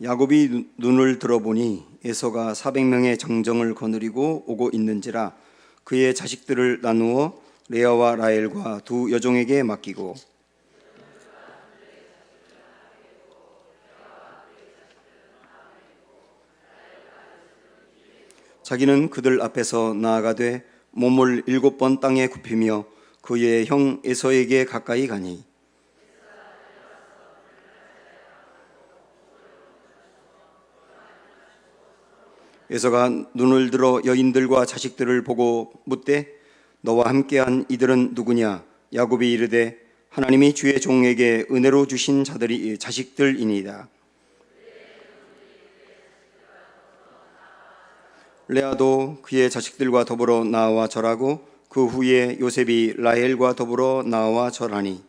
야곱이 눈을 들어보니 에서가 400명의 정정을 거느리고 오고 있는지라 그의 자식들을 나누어 레아와 라헬과 두 여종에게 맡기고 자기는 그들 앞에서 나아가되 몸을 7번 땅에 굽히며 그의 형 에서에게 가까이 가니 에서가 눈을 들어 여인들과 자식들을 보고 묻되 너와 함께한 이들은 누구냐? 야곱이 이르되 하나님이 주의 종에게 은혜로 주신 자들이 자식들이니이다. 레아도 그의 자식들과 더불어 나와 절하고 그 후에 요셉이 라헬과 더불어 나와 절하니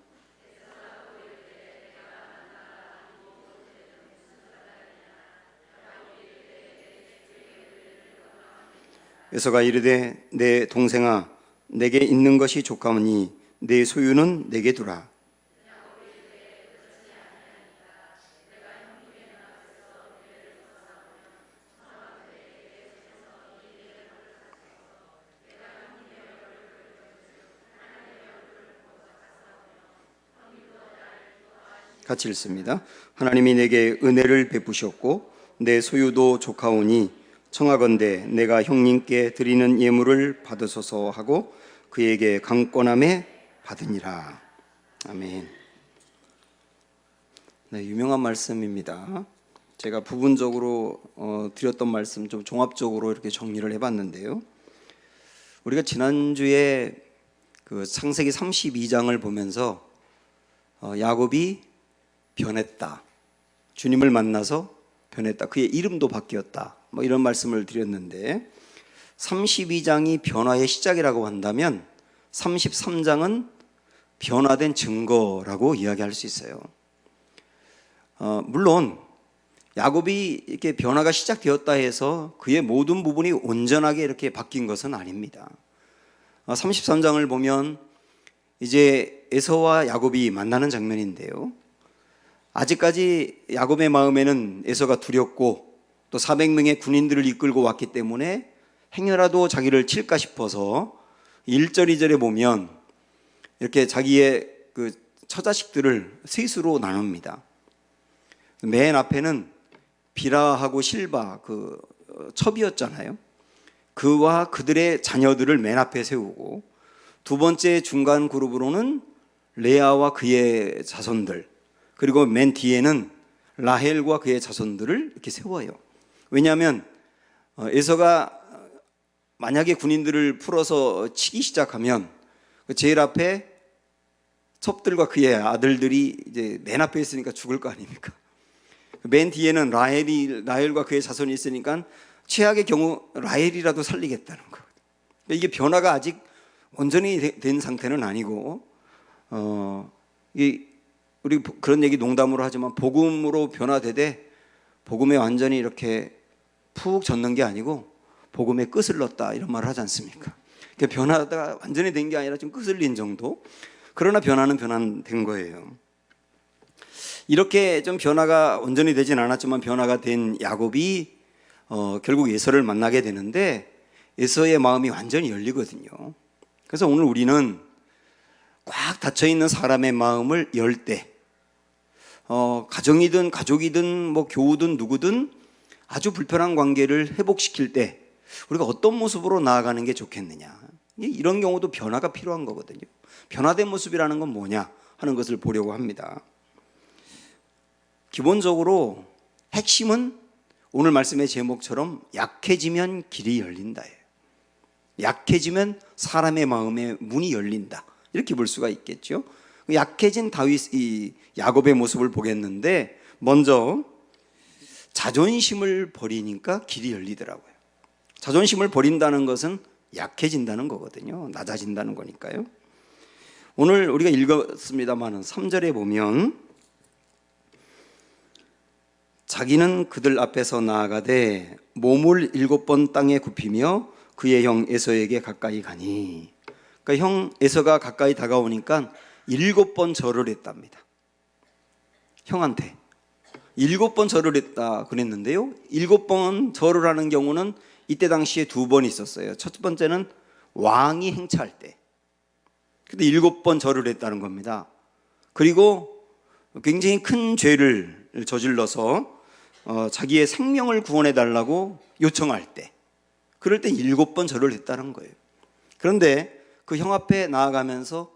에서가 이르되 내 동생아 내게 있는 것이 족하오니 내 소유는 내게 두라. 같이 읽습니다. 하나님이 내게 은혜를 베푸셨고 내 소유도 족하오니 청하건대 내가 형님께 드리는 예물을 받으소서 하고 그에게 강권함에 받으니라. 아멘. 네, 유명한 말씀입니다. 제가 부분적으로 드렸던 말씀 좀 종합적으로 이렇게 정리를 해봤는데요. 우리가 지난주에 그 창세기 32장을 보면서 야곱이 변했다. 주님을 만나서 변했다. 그의 이름도 바뀌었다. 뭐 이런 말씀을 드렸는데 32장이 변화의 시작이라고 한다면 33장은 변화된 증거라고 이야기할 수 있어요. 물론 야곱이 이렇게 변화가 시작되었다 해서 그의 모든 부분이 온전하게 이렇게 바뀐 것은 아닙니다. 33장을 보면 이제 에서와 야곱이 만나는 장면인데요. 아직까지 야곱의 마음에는 에서가 두렵고 또 400명의 군인들을 이끌고 왔기 때문에 행여라도 자기를 칠까 싶어서 1절 2절에 보면 이렇게 자기의 그 처자식들을 셋으로 나눕니다. 맨 앞에는 비라하고 실바 그 첩이었잖아요. 그와 그들의 자녀들을 맨 앞에 세우고 두 번째 중간 그룹으로는 레아와 그의 자손들 그리고 맨 뒤에는 라헬과 그의 자손들을 이렇게 세워요. 왜냐하면 에서가 만약에 군인들을 풀어서 치기 시작하면 제일 앞에 첩들과 그의 아들들이 이제 맨 앞에 있으니까 죽을 거 아닙니까? 맨 뒤에는 라헬과 그의 자손이 있으니까 최악의 경우 라헬이라도 살리겠다는 거예요. 이게 변화가 아직 온전히 된 상태는 아니고 우리 그런 얘기 농담으로 하지만 복음으로 변화되되 복음에 완전히 이렇게 푹 젖는 게 아니고 복음의 끝을 넣었다 이런 말을 하지 않습니까? 그러니까 변화가 완전히 된 게 아니라 좀 끝을 낸 정도. 그러나 변화는 변화된 거예요. 이렇게 좀 변화가 온전히 되진 않았지만 변화가 된 야곱이 결국 에서를 만나게 되는데 에서의 마음이 완전히 열리거든요. 그래서 오늘 우리는 꽉 닫혀있는 사람의 마음을 열 때 가정이든 가족이든 뭐 교우든 누구든 아주 불편한 관계를 회복시킬 때 우리가 어떤 모습으로 나아가는 게 좋겠느냐. 이런 경우도 변화가 필요한 거거든요. 변화된 모습이라는 건 뭐냐 하는 것을 보려고 합니다. 기본적으로 핵심은 오늘 말씀의 제목처럼 약해지면 길이 열린다예요. 약해지면 사람의 마음의 문이 열린다. 이렇게 볼 수가 있겠죠. 약해진 이 야곱의 모습을 보겠는데 먼저 자존심을 버리니까 길이 열리더라고요. 자존심을 버린다는 것은 약해진다는 거거든요. 낮아진다는 거니까요. 오늘 우리가 읽었습니다만 3절에 보면 자기는 그들 앞에서 나아가되 몸을 7번 땅에 굽히며 그의 형 에서에게 가까이 가니, 그러니까 형 에서가 가까이 다가오니까 7번 절을 했답니다. 형한테 7번 절을 했다 그랬는데요. 7번 절을 하는 경우는 이때 당시에 2번 있었어요. 첫 번째는 왕이 행차할 때. 근데 7번 절을 했다는 겁니다. 그리고 굉장히 큰 죄를 저질러서 자기의 생명을 구원해 달라고 요청할 때, 그럴 때 7번 절을 했다는 거예요. 그런데 그 형 앞에 나아가면서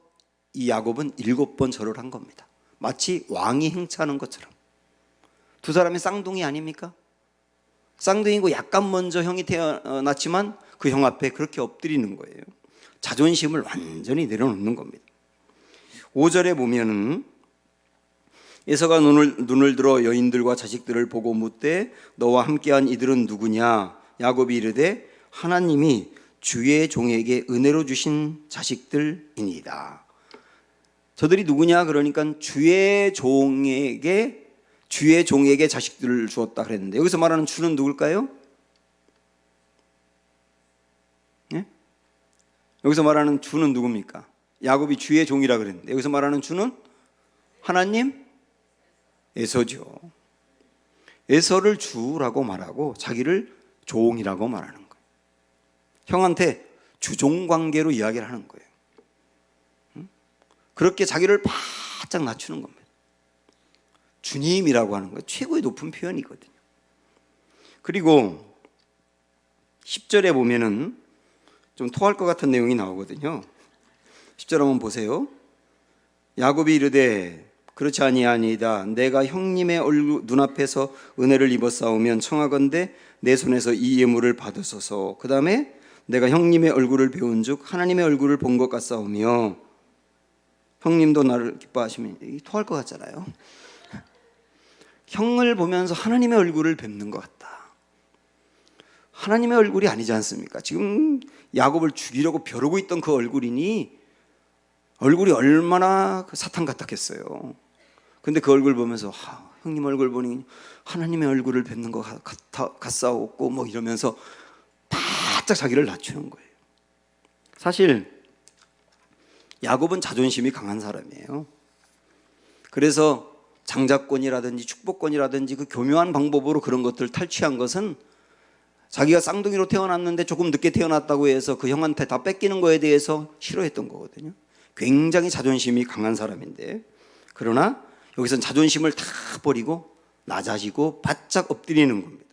이 야곱은 7번 절을 한 겁니다. 마치 왕이 행차하는 것처럼. 두 사람이 쌍둥이 아닙니까? 쌍둥이고 약간 먼저 형이 태어났지만 그 형 앞에 그렇게 엎드리는 거예요. 자존심을 완전히 내려놓는 겁니다. 5절에 보면은 에서가 눈을 들어 여인들과 자식들을 보고 묻되 너와 함께한 이들은 누구냐? 야곱이 이르되 하나님이 주의 종에게 은혜로 주신 자식들이니이다. 저들이 누구냐? 그러니까 주의 종에게 자식들을 주었다 그랬는데, 여기서 말하는 주는 누굴까요? 예? 여기서 말하는 주는 누굽니까? 야곱이 주의 종이라 그랬는데 여기서 말하는 주는 하나님 에서죠. 에서를 주라고 말하고 자기를 종이라고 말하는 거예요. 형한테 주종 관계로 이야기를 하는 거예요. 그렇게 자기를 바짝 낮추는 겁니다. 주님이라고 하는 거 최고의 높은 표현이거든요. 그리고 10절에 보면은 좀 토할 것 같은 내용이 나오거든요. 10절 한번 보세요. 야곱이 이르되 그렇지 아니하니이다. 내가 형님의 얼굴 눈앞에서 은혜를 입었사오면 청하건대 내 손에서 이 예물을 받으소서. 그 다음에 내가 형님의 얼굴을 배운즉 하나님의 얼굴을 본 것 같사오며, 형님도 나를 기뻐하시면 토할 것 같잖아요. 형을 보면서 하나님의 얼굴을 뵙는 것 같다. 하나님의 얼굴이 아니지 않습니까? 지금 야곱을 죽이려고 벼르고 있던 그 얼굴이니 얼굴이 얼마나 사탄 같았겠어요. 근데 그 얼굴 보면서 형님 얼굴 보니 하나님의 얼굴을 뵙는 것 같사오고 뭐 이러면서 바짝 자기를 낮추는 거예요. 사실 야곱은 자존심이 강한 사람이에요. 그래서 장자권이라든지 축복권이라든지 그 교묘한 방법으로 그런 것들을 탈취한 것은 자기가 쌍둥이로 태어났는데 조금 늦게 태어났다고 해서 그 형한테 다 뺏기는 거에 대해서 싫어했던 거거든요. 굉장히 자존심이 강한 사람인데, 그러나 여기서는 자존심을 다 버리고 낮아지고 바짝 엎드리는 겁니다.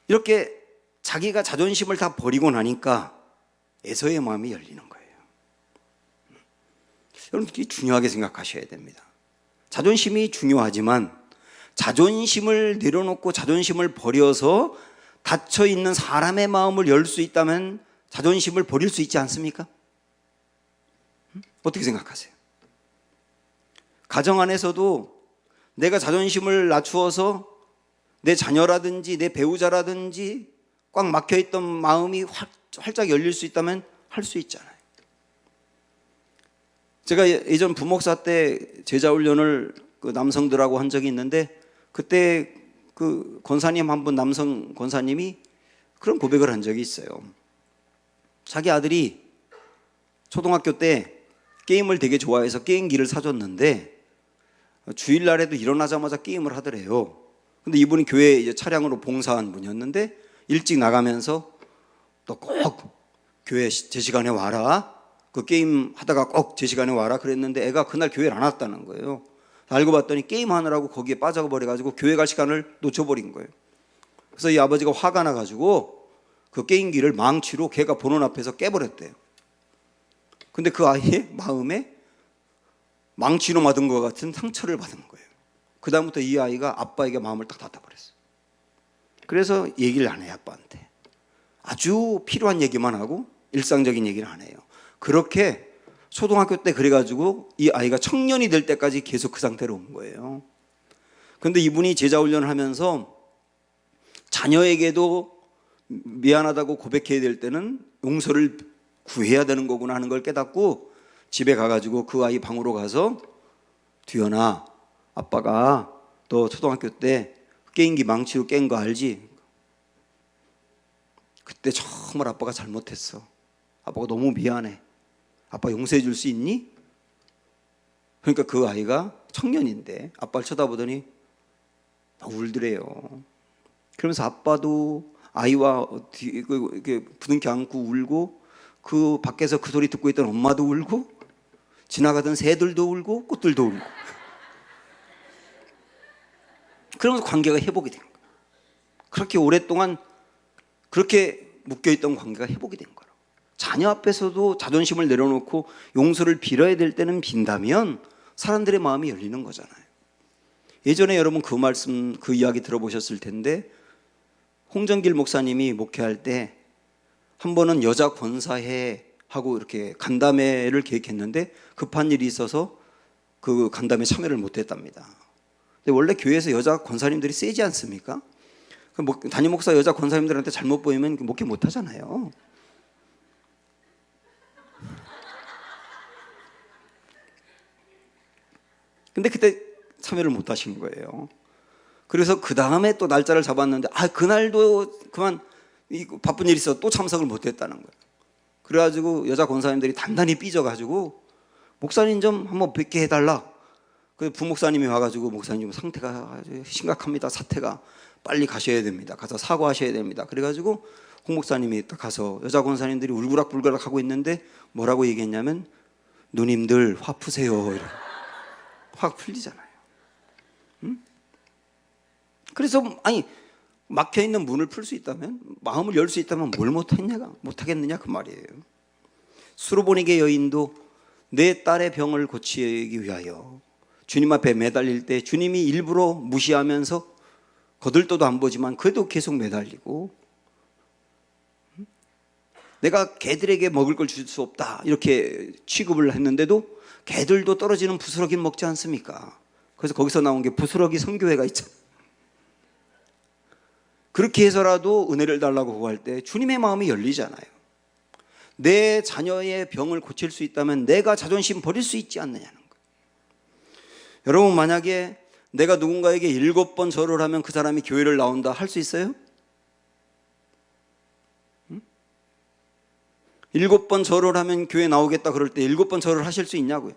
이렇게 자기가 자존심을 다 버리고 나니까 에서의 마음이 열리는 거예요. 여러분, 이게 중요하게 생각하셔야 됩니다. 자존심이 중요하지만 자존심을 내려놓고 자존심을 버려서 닫혀있는 사람의 마음을 열 수 있다면 자존심을 버릴 수 있지 않습니까? 어떻게 생각하세요? 가정 안에서도 내가 자존심을 낮추어서 내 자녀라든지 내 배우자라든지 꽉 막혀있던 마음이 활짝 열릴 수 있다면 할 수 있잖아요. 제가 예전 부목사 때 제자 훈련을 그 남성들하고 한 적이 있는데, 그때 그 권사님 한 분, 남성 권사님이 그런 고백을 한 적이 있어요. 자기 아들이 초등학교 때 게임을 되게 좋아해서 게임기를 사줬는데 주일날에도 일어나자마자 게임을 하더래요. 근데 이분이 교회 이제 차량으로 봉사한 분이었는데 일찍 나가면서 또 꼭 교회 제 시간에 와라, 그 게임 하다가 꼭 제 시간에 와라 그랬는데 애가 그날 교회를 안 왔다는 거예요. 알고 봤더니 게임하느라고 거기에 빠져버려가지고 교회 갈 시간을 놓쳐버린 거예요. 그래서 이 아버지가 화가 나가지고 그 게임기를 망치로 걔가 보는 앞에서 깨버렸대요. 근데 그 아이의 마음에 망치로 맞은 것 같은 상처를 받은 거예요. 그 다음부터 이 아이가 아빠에게 마음을 딱 닫아버렸어요. 그래서 얘기를 안 해요. 아빠한테 아주 필요한 얘기만 하고 일상적인 얘기를 안 해요. 그렇게 초등학교 때 그래가지고 이 아이가 청년이 될 때까지 계속 그 상태로 온 거예요. 그런데 이분이 제자훈련을 하면서 자녀에게도 미안하다고 고백해야 될 때는 용서를 구해야 되는 거구나 하는 걸 깨닫고 집에 가가지고 그 아이 방으로 가서 두연아, 아빠가 너 초등학교 때 게임기 망치로 깬 거 알지? 그때 정말 아빠가 잘못했어. 아빠가 너무 미안해. 아빠 용서해 줄 수 있니? 그러니까 그 아이가 청년인데 아빠를 쳐다보더니 울더래요. 그러면서 아빠도 아이와 이렇게 부둥켜 안고 울고, 그 밖에서 그 소리 듣고 있던 엄마도 울고, 지나가던 새들도 울고 꽃들도 울고. 그러면서 관계가 회복이 된 거예요. 그렇게 오랫동안 그렇게 묶여있던 관계가 회복이 된 거예요. 자녀 앞에서도 자존심을 내려놓고 용서를 빌어야 될 때는 빈다면 사람들의 마음이 열리는 거잖아요. 예전에 여러분 그 말씀, 그 이야기 들어보셨을 텐데, 홍정길 목사님이 목회할 때 한 번은 여자 권사회 하고 이렇게 간담회를 계획했는데 급한 일이 있어서 그 간담회 참여를 못했답니다. 근데 원래 교회에서 여자 권사님들이 세지 않습니까? 담임 목사 여자 권사님들한테 잘못 보이면 목회 못 하잖아요. 근데 그때 참여를 못 하신 거예요. 그래서 그 다음에 또 날짜를 잡았는데, 그날도 그만 바쁜 일이 있어 또 참석을 못 했다는 거예요. 그래가지고 여자 권사님들이 단단히 삐져가지고 목사님 좀 한번 뵙게 해달라. 그 부목사님이 와가지고 목사님 좀 상태가 아주 심각합니다. 사태가 빨리 가셔야 됩니다. 가서 사과하셔야 됩니다. 그래가지고 홍 목사님이 딱 가서 여자 권사님들이 울그락불그락 하고 있는데 뭐라고 얘기했냐면, 누님들 화 푸세요. 확 풀리잖아요. 응? 그래서 막혀있는 문을 풀 수 있다면, 마음을 열 수 있다면 뭘 못하겠느냐 그 말이에요. 수로보니게 여인도 내 딸의 병을 고치기 위하여 주님 앞에 매달릴 때 주님이 일부러 무시하면서 거들떠도 안 보지만 그래도 계속 매달리고, 내가 개들에게 먹을 걸 줄 수 없다 이렇게 취급을 했는데도 개들도 떨어지는 부스러기는 먹지 않습니까? 그래서 거기서 나온 게 부스러기 선교회가 있잖아요. 그렇게 해서라도 은혜를 달라고 구할 때 주님의 마음이 열리잖아요. 내 자녀의 병을 고칠 수 있다면 내가 자존심 버릴 수 있지 않느냐는 거예요. 여러분, 만약에 내가 누군가에게 7번 절을 하면 그 사람이 교회를 나온다 할 수 있어요? 7번 절을 하면 교회 나오겠다 그럴 때 7번 절을 하실 수 있냐고요?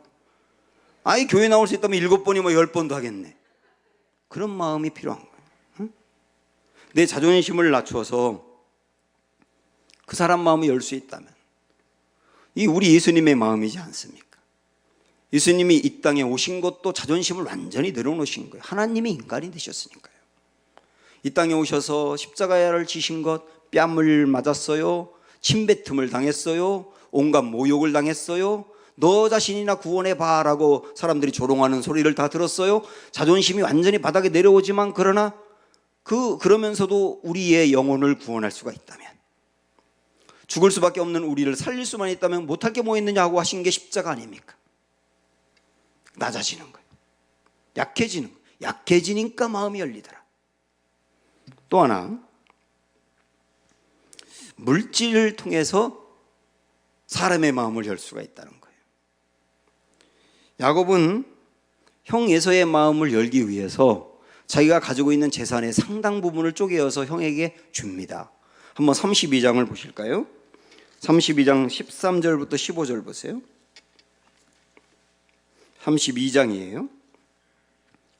교회 나올 수 있다면 7번이 10번도 하겠네. 그런 마음이 필요한 거예요. 내 자존심을 낮춰서 그 사람 마음을 열 수 있다면, 이 우리 예수님의 마음이지 않습니까? 예수님이 이 땅에 오신 것도 자존심을 완전히 내려놓으신 거예요. 하나님이 인간이 되셨으니까요. 이 땅에 오셔서 십자가를 지신 것, 뺨을 맞았어요, 침뱉음을 당했어요, 온갖 모욕을 당했어요, 너 자신이나 구원해봐 라고 사람들이 조롱하는 소리를 다 들었어요. 자존심이 완전히 바닥에 내려오지만, 그러면서도 우리의 영혼을 구원할 수가 있다면, 죽을 수밖에 없는 우리를 살릴 수만 있다면 못할 게 뭐 있느냐 하고 하신 게 십자가 아닙니까? 낮아지는 거예요. 약해지는 거예요. 약해지니까 마음이 열리더라. 또 하나, 물질을 통해서 사람의 마음을 열 수가 있다는 거예요. 야곱은 형 에서의 마음을 열기 위해서 자기가 가지고 있는 재산의 상당 부분을 쪼개어서 형에게 줍니다. 한번 32장을 보실까요? 32장 13절부터 15절 보세요. 32장이에요.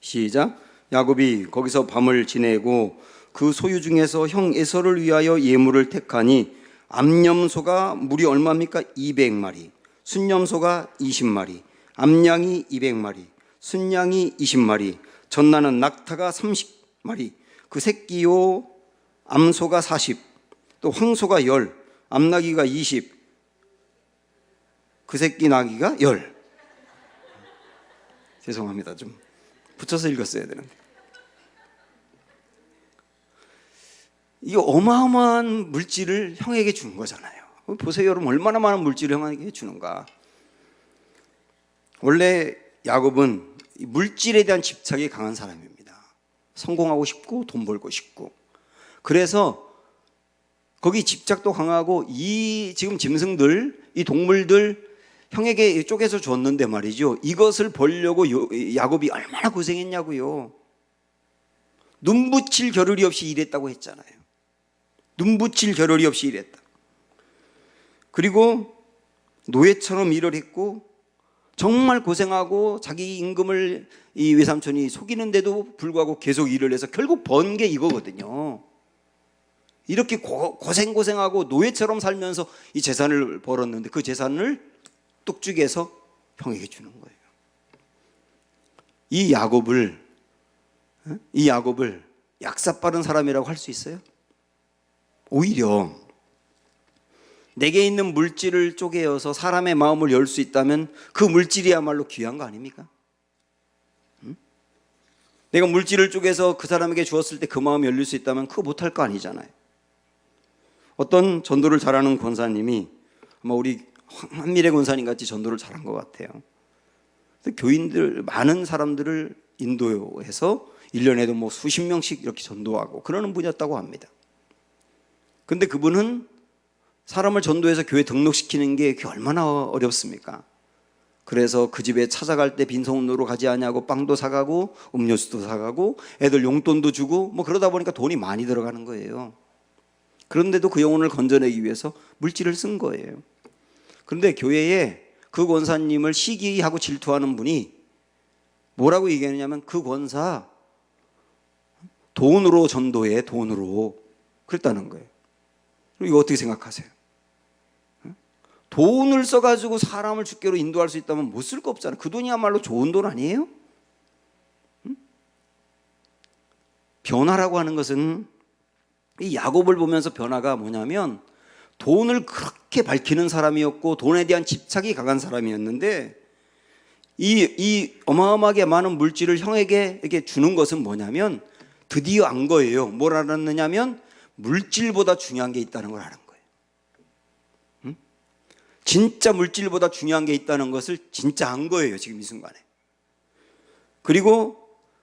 시작. 야곱이 거기서 밤을 지내고 그 소유 중에서 형 에서를 위하여 예물을 택하니, 암염소가 무리 얼마입니까? 200마리, 순염소가 20마리, 암양이 200마리, 순양이 20마리, 전나는 낙타가 30마리, 그 새끼요 암소가 40, 또 황소가 10, 암나귀가 20, 그 새끼 나귀가 10. 죄송합니다. 좀 붙여서 읽었어야 되는데. 이 어마어마한 물질을 형에게 준 거잖아요. 보세요, 여러분, 얼마나 많은 물질을 형에게 주는가. 원래 야곱은 물질에 대한 집착이 강한 사람입니다. 성공하고 싶고 돈 벌고 싶고. 그래서 거기 집착도 강하고, 이 지금 짐승들, 이 동물들 형에게 쪼개서 줬는데 말이죠, 이것을 벌려고 야곱이 얼마나 고생했냐고요. 눈붙일 겨를이 없이 일했다고 했잖아요. 눈붙일 겨를이 없이 일했다. 그리고 노예처럼 일을 했고, 정말 고생하고 자기 임금을 이 외삼촌이 속이는데도 불구하고 계속 일을 해서 결국 번 게 이거거든요. 이렇게 고생하고 노예처럼 살면서 이 재산을 벌었는데 그 재산을 뚝 쥐게서 형에게 주는 거예요. 이 야곱을 약사 빠른 사람이라고 할 수 있어요? 오히려 내게 있는 물질을 쪼개어서 사람의 마음을 열 수 있다면 그 물질이야말로 귀한 거 아닙니까? 내가 물질을 쪼개서 그 사람에게 주었을 때 그 마음이 열릴 수 있다면 그거 못할 거 아니잖아요. 어떤 전도를 잘하는 권사님이 아마 우리 한미래 권사님 같이 전도를 잘한 것 같아요. 교인들 많은 사람들을 인도해서 1년에도 뭐 수십 명씩 이렇게 전도하고 그러는 분이었다고 합니다. 근데 그분은 사람을 전도해서 교회 등록시키는 게 그게 얼마나 어렵습니까? 그래서 그 집에 찾아갈 때 빈손으로 가지 않냐고 빵도 사가고 음료수도 사가고 애들 용돈도 주고 뭐 그러다 보니까 돈이 많이 들어가는 거예요. 그런데도 그 영혼을 건져내기 위해서 물질을 쓴 거예요. 그런데 교회에 그 권사님을 시기하고 질투하는 분이 뭐라고 얘기하느냐면 그 권사 돈으로 전도해, 돈으로. 그랬다는 거예요. 이거 어떻게 생각하세요? 돈을 써가지고 사람을 주께로 인도할 수 있다면 못 쓸 거 없잖아요. 그 돈이야말로 좋은 돈 아니에요? 변화라고 하는 것은 이 야곱을 보면서 변화가 뭐냐면 돈을 그렇게 밝히는 사람이었고 돈에 대한 집착이 강한 사람이었는데 이 어마어마하게 많은 물질을 형에게 이렇게 주는 것은 뭐냐면 드디어 안 거예요. 뭘 알았느냐면 물질보다 중요한 게 있다는 걸 아는 거예요. 진짜 물질보다 중요한 게 있다는 것을 진짜 안 거예요. 지금 이 순간에. 그리고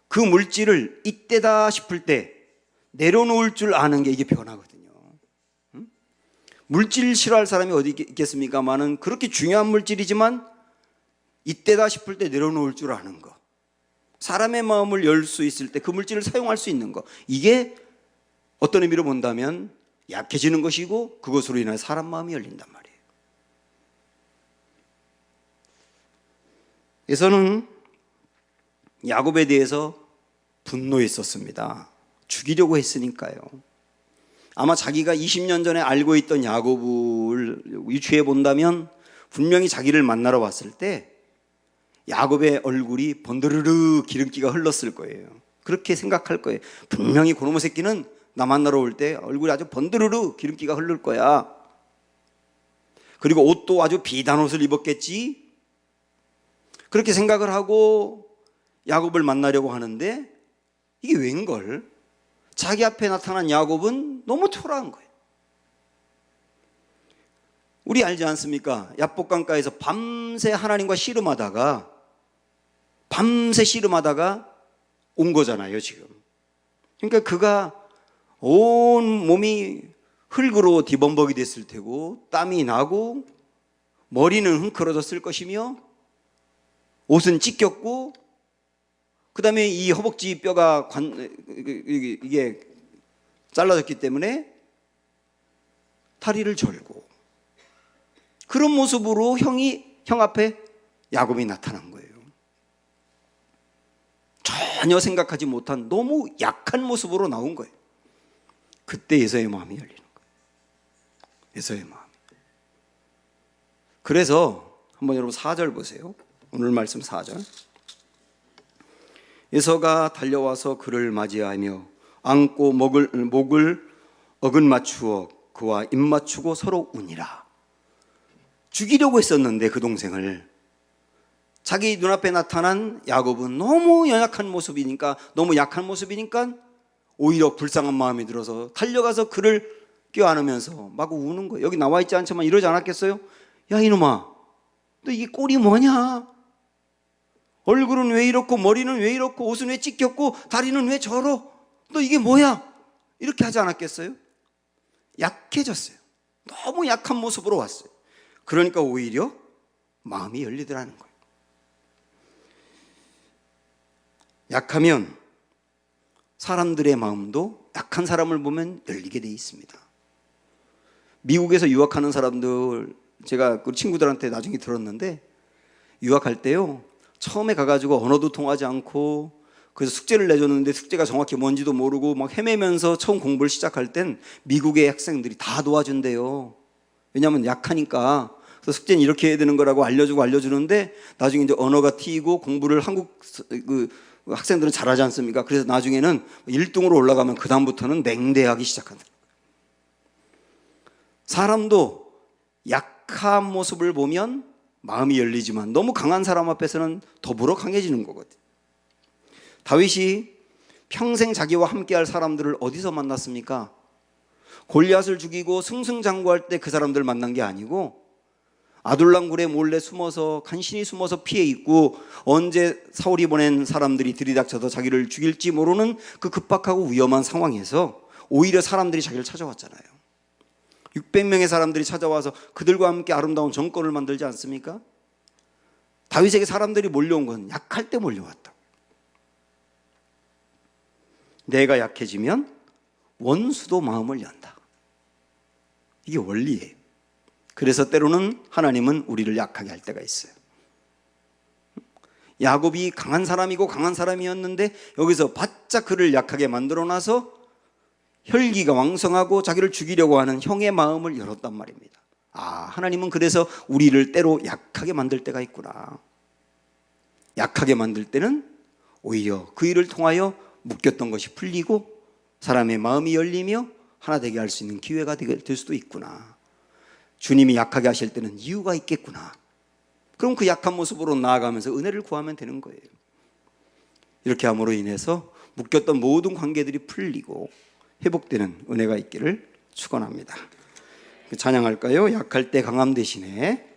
그 물질을 이때다 싶을 때 내려놓을 줄 아는 게 이게 변화거든요. 물질 싫어할 사람이 어디 있겠습니까만은 그렇게 중요한 물질이지만 이때다 싶을 때 내려놓을 줄 아는 거, 사람의 마음을 열 수 있을 때 그 물질을 사용할 수 있는 거, 이게 어떤 의미로 본다면 약해지는 것이고 그것으로 인해 사람 마음이 열린단 말이에요. 에서는 야곱에 대해서 분노했었습니다. 죽이려고 했으니까요. 아마 자기가 20년 전에 알고 있던 야곱을 유추해 본다면 분명히 자기를 만나러 왔을 때 야곱의 얼굴이 번드르르 기름기가 흘렀을 거예요. 그렇게 생각할 거예요. 분명히 그놈의 새끼는 나 만나러 올 때 얼굴이 아주 번드르르 기름기가 흐를 거야. 그리고 옷도 아주 비단 옷을 입었겠지. 그렇게 생각을 하고 야곱을 만나려고 하는데 이게 웬걸? 자기 앞에 나타난 야곱은 너무 초라한 거예요. 우리 알지 않습니까? 야복강가에서 밤새 하나님과 씨름하다가 온 거잖아요, 지금. 그러니까 그가 온 몸이 흙으로 뒤범벅이 됐을 테고 땀이 나고 머리는 흥크러졌을 것이며 옷은 찢겼고 그 다음에 이 허벅지 뼈가 이게 잘라졌기 때문에 다리를 절고 그런 모습으로 형 앞에 야곱이 나타난 거예요. 전혀 생각하지 못한 너무 약한 모습으로 나온 거예요. 그때 에서의 마음이 열리는 거예요. 에서의 마음. 그래서 한번 여러분 4절 보세요. 오늘 말씀 4절. 에서가 달려와서 그를 맞이하며 안고 목을 어긋 맞추어 그와 입 맞추고 서로 우니라. 죽이려고 했었는데 그 동생을 자기 눈앞에 나타난 야곱은 너무 약한 모습이니까 오히려 불쌍한 마음이 들어서 달려가서 그를 껴안으면서 마구 우는 거예요. 여기 나와 있지 않지만 이러지 않았겠어요? 야 이놈아, 너 이게 꼴이 뭐냐? 얼굴은 왜 이렇고 머리는 왜 이렇고 옷은 왜 찢겼고 다리는 왜 저러? 너 이게 뭐야? 이렇게 하지 않았겠어요? 약해졌어요. 너무 약한 모습으로 왔어요. 그러니까 오히려 마음이 열리더라는 거예요. 약하면 사람들의 마음도 약한 사람을 보면 열리게 돼 있습니다. 미국에서 유학하는 사람들 제가 그 친구들한테 나중에 들었는데 유학할 때요, 처음에 가가지고 언어도 통하지 않고 그래서 숙제를 내줬는데 숙제가 정확히 뭔지도 모르고 막 헤매면서 처음 공부를 시작할 땐 미국의 학생들이 다 도와준대요. 왜냐하면 약하니까. 그래서 숙제는 이렇게 해야 되는 거라고 알려주는데 나중에 이제 언어가 튀고 공부를 한국 그 학생들은 잘하지 않습니까? 그래서 나중에는 1등으로 올라가면 그 다음부터는 맹대하기 시작한다. 사람도 약한 모습을 보면 마음이 열리지만 너무 강한 사람 앞에서는 더불어 강해지는 거거든. 다윗이 평생 자기와 함께할 사람들을 어디서 만났습니까? 골리앗을 죽이고 승승장구할 때 그 사람들 만난 게 아니고 아둘람 굴에 몰래 숨어서 간신히 숨어서 피해 있고 언제 사울이 보낸 사람들이 들이닥쳐서 자기를 죽일지 모르는 그 급박하고 위험한 상황에서 오히려 사람들이 자기를 찾아왔잖아요. 600명의 사람들이 찾아와서 그들과 함께 아름다운 정권을 만들지 않습니까? 다윗에게 사람들이 몰려온 건 약할 때 몰려왔다. 내가 약해지면 원수도 마음을 연다. 이게 원리예요. 그래서 때로는 하나님은 우리를 약하게 할 때가 있어요. 야곱이 강한 사람이고 강한 사람이었는데 여기서 바짝 그를 약하게 만들어놔서 혈기가 왕성하고 자기를 죽이려고 하는 형의 마음을 열었단 말입니다. 하나님은 그래서 우리를 때로 약하게 만들 때가 있구나. 약하게 만들 때는 오히려 그 일을 통하여 묶였던 것이 풀리고 사람의 마음이 열리며 하나 되게 할 수 있는 기회가 될 수도 있구나. 주님이 약하게 하실 때는 이유가 있겠구나. 그럼 그 약한 모습으로 나아가면서 은혜를 구하면 되는 거예요. 이렇게 함으로 인해서 묶였던 모든 관계들이 풀리고 회복되는 은혜가 있기를 축원합니다. 찬양할까요? 약할 때 강함 대신에